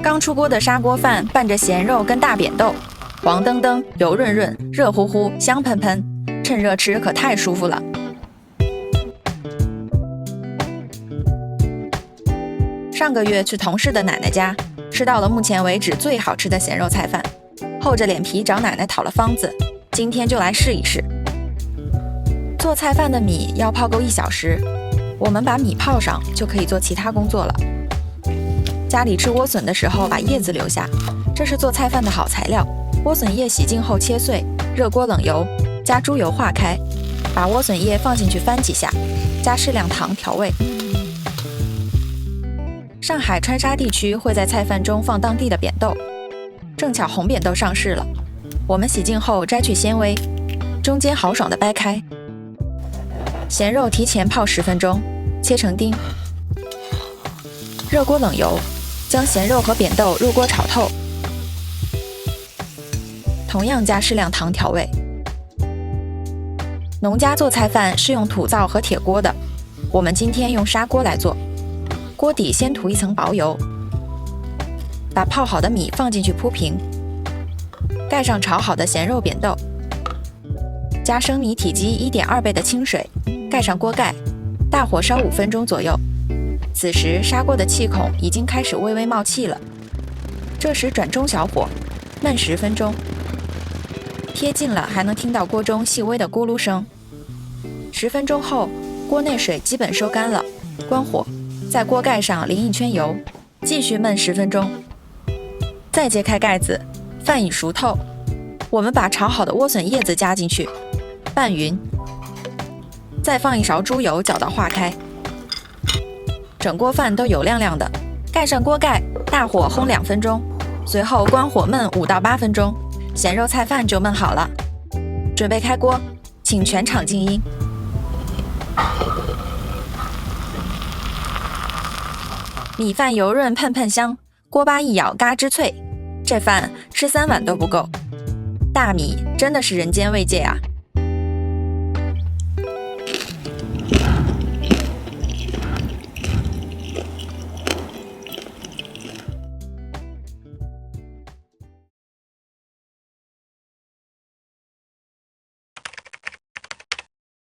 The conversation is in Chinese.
刚出锅的砂锅饭拌着咸肉跟大扁豆，黄澄澄、油润润、热乎乎、香喷喷，趁热吃可太舒服了。上个月去同事的奶奶家，吃到了目前为止最好吃的咸肉菜饭，厚着脸皮找奶奶讨了方子，今天就来试一试。做菜饭的米要泡够1小时，我们把米泡上就可以做其他工作了。家里吃莴笋的时候把叶子留下，这是做菜饭的好材料。莴笋叶洗净后切碎，热锅冷油，加猪油化开，把莴笋叶放进去翻几下，加适量糖调味。上海川沙地区会在菜饭中放当地的扁豆，正巧红扁豆上市了，我们洗净后摘去纤维，中间豪爽地掰开。咸肉提前泡10分钟，切成丁。热锅冷油，将咸肉和扁豆入锅炒透，同样加适量糖调味。农家做菜饭是用土灶和铁锅的，我们今天用砂锅来做。锅底先涂一层薄油，把泡好的米放进去铺平，盖上炒好的咸肉扁豆，加生米体积1.2倍的清水，盖上锅盖，大火烧5分钟左右。此时砂锅的气孔已经开始微微冒气了，这时转中小火焖10分钟，贴近了还能听到锅中细微的咕噜声。10分钟后，锅内水基本收干了，关火，在锅盖上淋1圈油，继续焖10分钟。再揭开盖子，饭已熟透，我们把炒好的莴笋叶子加进去，拌匀，再放1勺猪油搅到化开。整锅饭都油亮亮的，盖上锅盖，大火烘2分钟，随后关火焖5到8分钟，咸肉菜饭就焖好了。准备开锅，请全场静音。米饭油润喷喷香，锅巴一咬嘎吱脆，这饭吃3碗都不够。大米真的是人间慰藉啊！